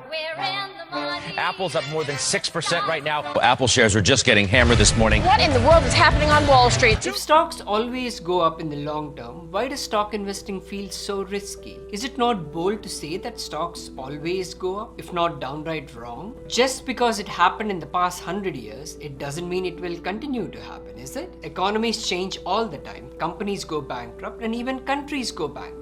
We're in the money. Apple's up more than 6% right now. Apple shares are just getting hammered this morning. What in the world is happening on Wall Street? If stocks always go up in the long term, why does stock investing feel so risky? Is it not bold to say that stocks always go up, if not downright wrong? Just because it happened in the past 100 years, it doesn't mean it will continue to happen, is it? Economies change all the time. Companies go bankrupt and even countries go bankrupt.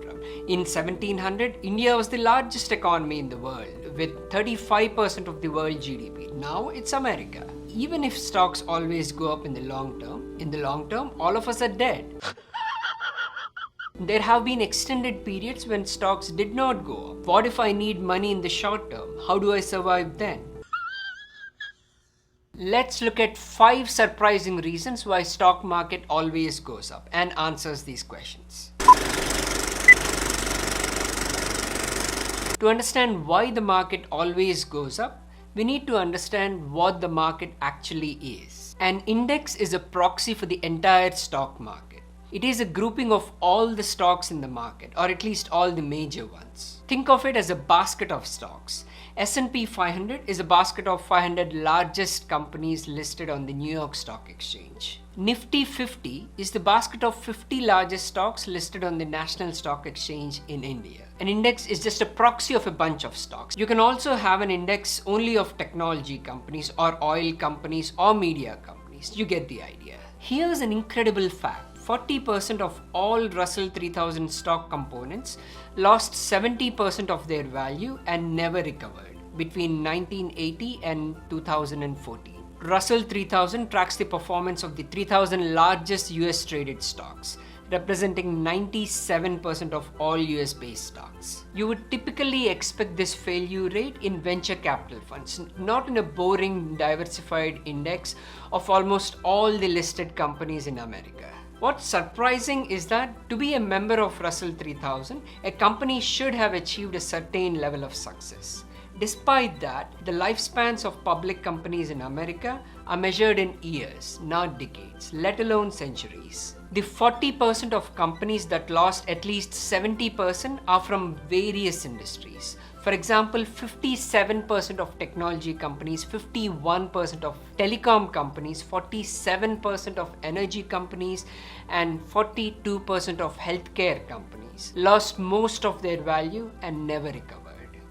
In 1700, India was the largest economy in the world with 35% of the world GDP. Now it's America. Even if stocks always go up in the long term, all of us are dead. There have been extended periods when stocks did not go up. What if I need money in the short term? How do I survive then? Let's look at 5 surprising reasons why stock market always goes up and answers these questions. To understand why the market always goes up, we need to understand what the market actually is. An index is a proxy for the entire stock market. It is a grouping of all the stocks in the market, or at least all the major ones. Think of it as a basket of stocks. S&P 500 is a basket of 500 largest companies listed on the New York Stock Exchange. Nifty 50 is the basket of 50 largest stocks listed on the National Stock Exchange in India. An index is just a proxy of a bunch of stocks. You can also have an index only of technology companies or oil companies or media companies. You get the idea. Here's an incredible fact. 40% of all Russell 3000 stock components lost 70% of their value and never recovered between 1980 and 2014. Russell 3000 tracks the performance of the 3000 largest US traded stocks, representing 97% of all US based stocks. You would typically expect this failure rate in venture capital funds, not in a boring diversified index of almost all the listed companies in America. What's surprising is that to be a member of Russell 3000, a company should have achieved a certain level of success. Despite that, the lifespans of public companies in America are measured in years, not decades, let alone centuries. The 40% of companies that lost at least 70% are from various industries. For example, 57% of technology companies, 51% of telecom companies, 47% of energy companies, and 42% of healthcare companies lost most of their value and never recovered.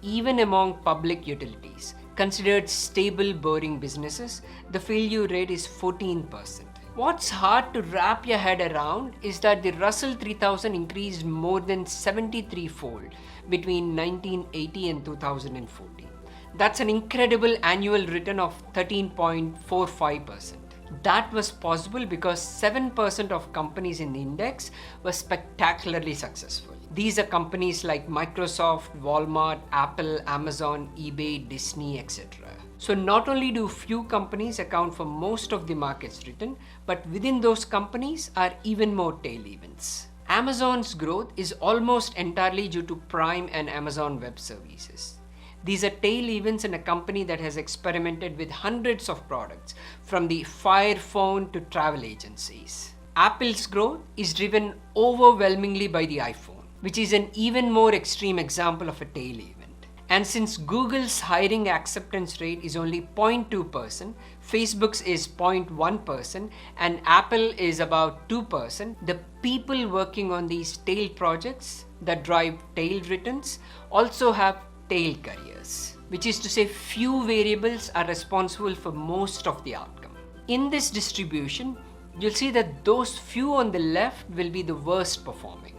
Even among public utilities, considered stable, boring businesses, the failure rate is 14%. What's hard to wrap your head around is that the Russell 3000 increased more than 73-fold between 1980 and 2014. That's an incredible annual return of 13.45%. That was possible because 7% of companies in the index were spectacularly successful. These are companies like Microsoft, Walmart, Apple, Amazon, eBay, Disney, etc. So not only do few companies account for most of the market's return, but within those companies are even more tail events. Amazon's growth is almost entirely due to Prime and Amazon Web Services. These are tail events in a company that has experimented with hundreds of products, from the Fire phone to travel agencies. Apple's growth is driven overwhelmingly by the iPhone, which is an even more extreme example of a tail event. And since Google's hiring acceptance rate is only 0.2%, Facebook's is 0.1%, and Apple is about 2%, the people working on these tail projects that drive tail returns also have tail careers, which is to say few variables are responsible for most of the outcome. In this distribution, you'll see that those few on the left will be the worst performing,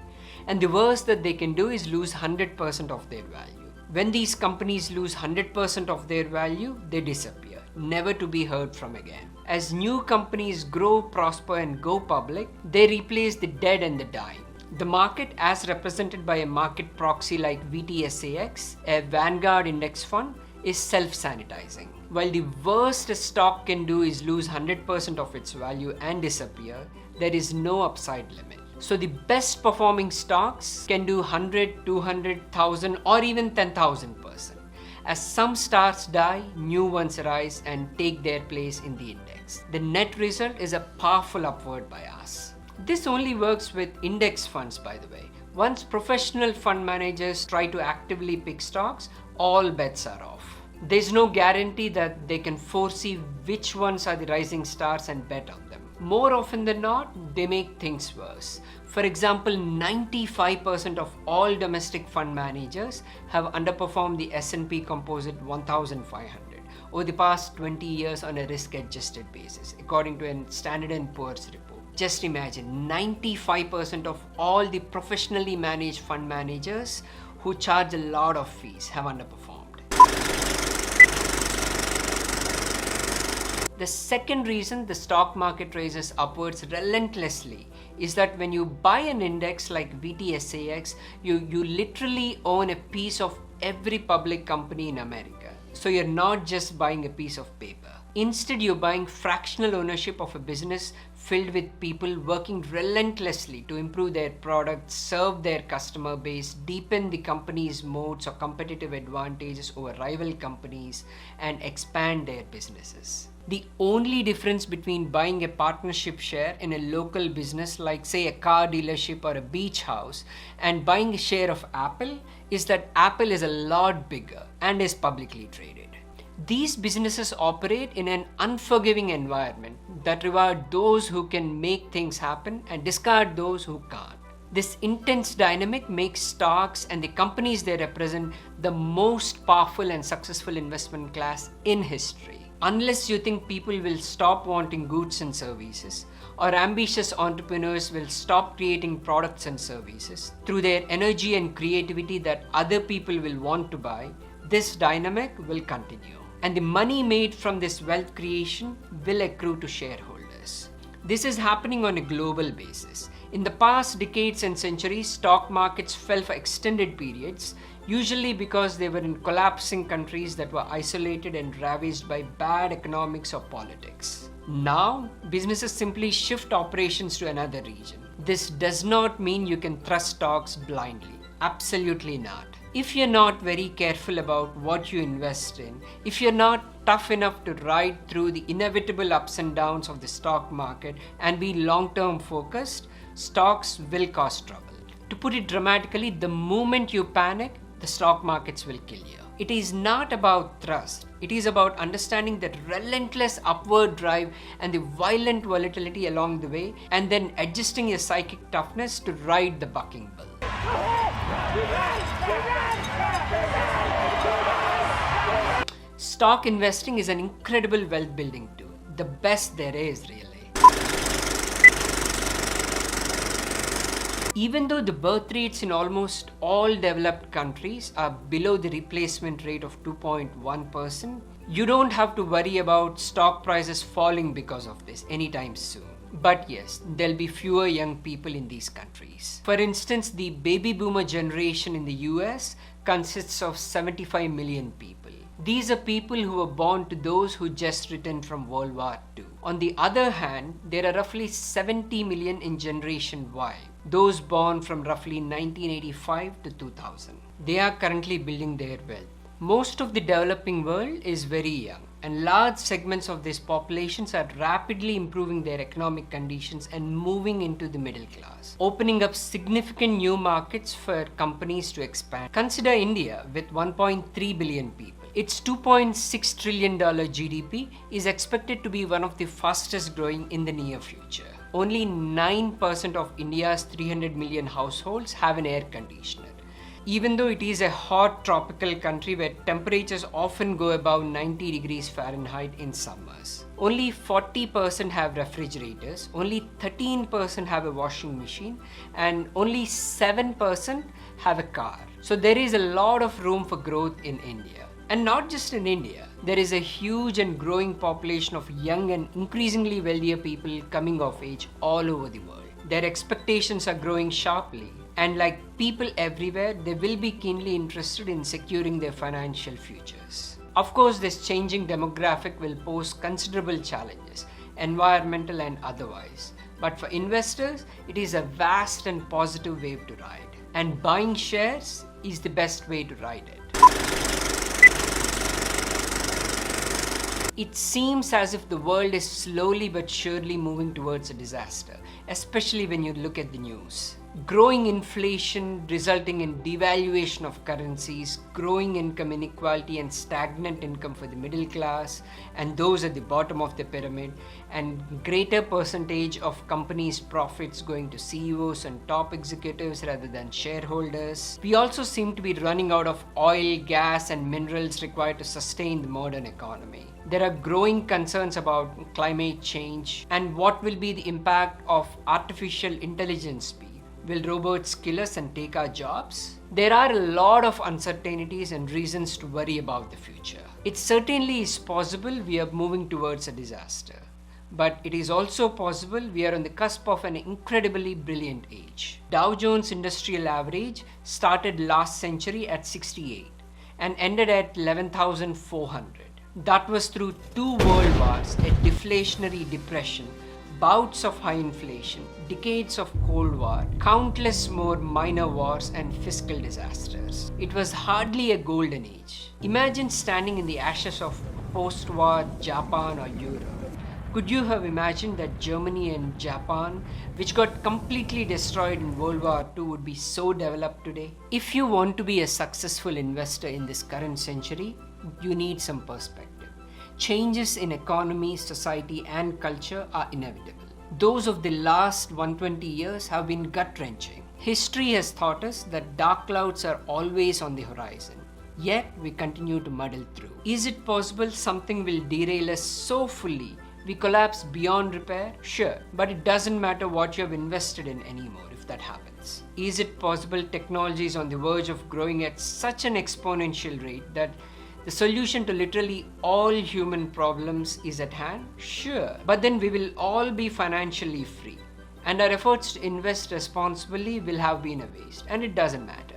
and the worst that they can do is lose 100% of their value. When these companies lose 100% of their value, they disappear, never to be heard from again. As new companies grow, prosper, and go public, they replace the dead and the dying. The market, as represented by a market proxy like VTSAX, a Vanguard index fund, is self-sanitizing. While the worst a stock can do is lose 100% of its value and disappear, there is no upside limit. So the best performing stocks can do 100, 200, 1,000 or even 10,000%. As some stars die, new ones arise and take their place in the index. The net result is a powerful upward bias. This only works with index funds, by the way. Once professional fund managers try to actively pick stocks, all bets are off. There's no guarantee that they can foresee which ones are the rising stars and bet on them. More often than not, they make things worse. For example, 95% of all domestic fund managers have underperformed the S&P Composite 1500 over the past 20 years on a risk-adjusted basis, according to a Standard & Poor's report. Just imagine, 95% of all the professionally managed fund managers who charge a lot of fees have underperformed. The second reason the stock market rises upwards relentlessly is that when you buy an index like VTSAX, you literally own a piece of every public company in America. So you're not just buying a piece of paper. Instead, you're buying fractional ownership of a business filled with people working relentlessly to improve their products, serve their customer base, deepen the company's moats or competitive advantages over rival companies, and expand their businesses. The only difference between buying a partnership share in a local business like, say, a car dealership or a beach house and buying a share of Apple is that Apple is a lot bigger and is publicly traded. These businesses operate in an unforgiving environment that reward those who can make things happen and discard those who can't. This intense dynamic makes stocks and the companies they represent the most powerful and successful investment class in history. Unless you think people will stop wanting goods and services, or ambitious entrepreneurs will stop creating products and services through their energy and creativity that other people will want to buy, this dynamic will continue. And the money made from this wealth creation will accrue to shareholders. This is happening on a global basis. In the past decades and centuries, stock markets fell for extended periods, usually because they were in collapsing countries that were isolated and ravaged by bad economics or politics. Now, businesses simply shift operations to another region. This does not mean you can trust stocks blindly. Absolutely not. If you're not very careful about what you invest in, if you're not tough enough to ride through the inevitable ups and downs of the stock market and be long-term focused, stocks will cause trouble. To put it dramatically, the moment you panic, the stock markets will kill you. It is not about trust. It is about understanding that relentless upward drive and the violent volatility along the way, and then adjusting your psychic toughness to ride the bucking bull. Stock investing is an incredible wealth building tool. The best there is, really. Even though the birth rates in almost all developed countries are below the replacement rate of 2.1%, you don't have to worry about stock prices falling because of this anytime soon. But yes, there'll be fewer young people in these countries. For instance, the baby boomer generation in the US consists of 75 million people. These are people who were born to those who just returned from World War II. On the other hand, there are roughly 70 million in Generation Y, those born from roughly 1985 to 2000. They are currently building their wealth. Most of the developing world is very young, and large segments of these populations are rapidly improving their economic conditions and moving into the middle class, opening up significant new markets for companies to expand. Consider India with 1.3 billion people. Its $2.6 trillion GDP is expected to be one of the fastest growing in the near future. Only 9% of India's 300 million households have an air conditioner. Even though it is a hot tropical country where temperatures often go above 90 degrees Fahrenheit in summers. Only 40% have refrigerators, only 13% have a washing machine, and only 7% have a car. So there is a lot of room for growth in India. And not just in India, there is a huge and growing population of young and increasingly wealthier people coming of age all over the world. Their expectations are growing sharply, and like people everywhere, they will be keenly interested in securing their financial futures. Of course, this changing demographic will pose considerable challenges, environmental and otherwise. But for investors, it is a vast and positive wave to ride. And buying shares is the best way to ride it. It seems as if the world is slowly but surely moving towards a disaster, especially when you look at the news. Growing inflation resulting in devaluation of currencies, growing income inequality and stagnant income for the middle class and those at the bottom of the pyramid, and greater percentage of companies' profits going to CEOs and top executives rather than shareholders. We also seem to be running out of oil, gas and minerals required to sustain the modern economy. There are growing concerns about climate change and what will be the impact of artificial intelligence be. Will robots kill us and take our jobs? There are a lot of uncertainties and reasons to worry about the future. It certainly is possible we are moving towards a disaster. But it is also possible we are on the cusp of an incredibly brilliant age. Dow Jones Industrial Average started last century at 68 and ended at 11,400. That was through 2 world wars, a deflationary depression, bouts of high inflation, decades of Cold War, countless more minor wars and fiscal disasters. It was hardly a golden age. Imagine standing in the ashes of post-war Japan or Europe. Could you have imagined that Germany and Japan, which got completely destroyed in World War II, would be so developed today? If you want to be a successful investor in this current century, you need some perspective. Changes in economy, society, and culture are inevitable. Those of the last 120 years have been gut-wrenching. History has taught us that dark clouds are always on the horizon. Yet, we continue to muddle through. Is it possible something will derail us so fully we collapse beyond repair? Sure, but it doesn't matter what you have invested in anymore if that happens. Is it possible technology is on the verge of growing at such an exponential rate that the solution to literally all human problems is at hand? Sure, but then we will all be financially free and our efforts to invest responsibly will have been a waste, and it doesn't matter.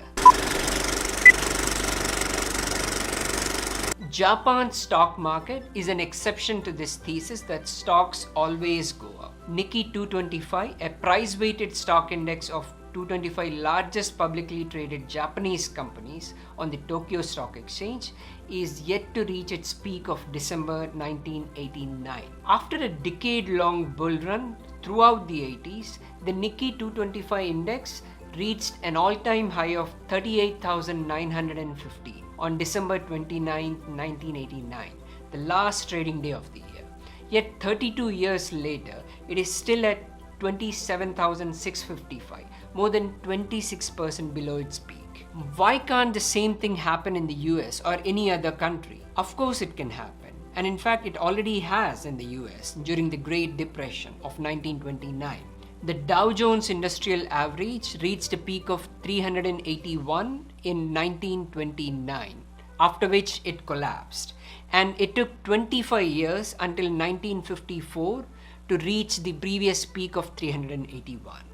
Japan's stock market is an exception to this thesis that stocks always go up. Nikkei 225, a price-weighted stock index of 225 largest publicly traded Japanese companies on the Tokyo Stock Exchange, is yet to reach its peak of December 1989. After a decade-long bull run throughout the 80s, the Nikkei 225 index reached an all-time high of 38,950 on December 29, 1989, the last trading day of the year. Yet 32 years later, it is still at 27,655, more than 26% below its peak. Why can't the same thing happen in the US or any other country? Of course it can happen. And in fact, it already has in the US during the Great Depression of 1929. The Dow Jones Industrial Average reached a peak of 381 in 1929, after which it collapsed. And it took 25 years until 1954 to reach the previous peak of 381.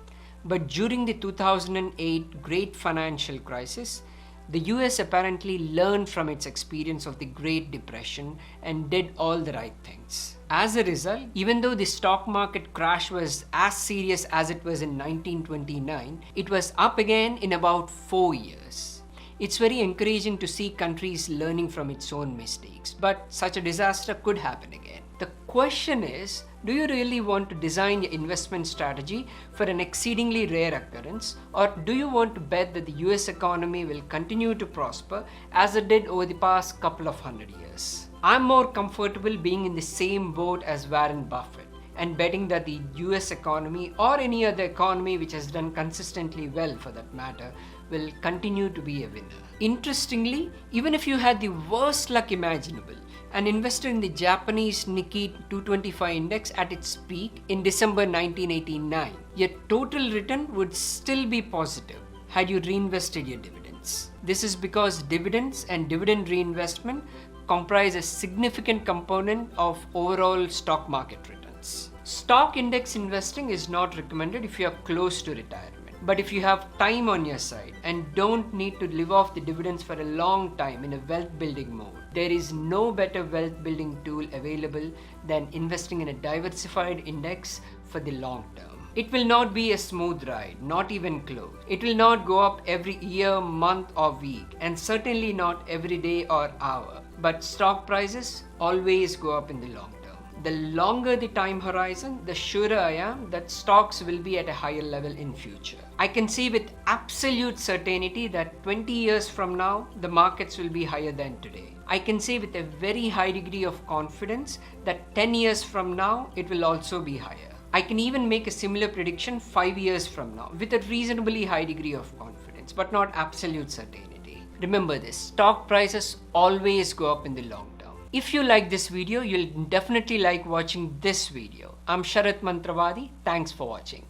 But during the 2008 Great Financial Crisis, the US apparently learned from its experience of the Great Depression and did all the right things. As a result, even though the stock market crash was as serious as it was in 1929, it was up again in about 4 years. It's very encouraging to see countries learning from its own mistakes, but such a disaster could happen again. The question is, do you really want to design your investment strategy for an exceedingly rare occurrence, or do you want to bet that the US economy will continue to prosper as it did over the past couple of 100 years? I'm more comfortable being in the same boat as Warren Buffett and betting that the US economy, or any other economy which has done consistently well for that matter, will continue to be a winner. Interestingly, even if you had the worst luck imaginable and invested in the Japanese Nikkei 225 index at its peak in December 1989, your total return would still be positive had you reinvested your dividends. This is because dividends and dividend reinvestment comprise a significant component of overall stock market returns. Stock index investing is not recommended if you are close to retirement. But if you have time on your side and don't need to live off the dividends for a long time in a wealth building mode, there is no better wealth building tool available than investing in a diversified index for the long term. It will not be a smooth ride, not even close. It will not go up every year, month or week, and certainly not every day or hour. But stock prices always go up in the long term. the longer the time horizon, the surer I am that stocks will be at a higher level in future. I can see with absolute certainty that 20 years from now, the markets will be higher than today. I can say with a very high degree of confidence that 10 years from now, it will also be higher. I can even make a similar prediction 5 years from now with a reasonably high degree of confidence, but not absolute certainty. Remember this, stock prices always go up in the long term. If you like this video, you'll definitely like watching this video. I'm Sharat Mantravadi. Thanks for watching.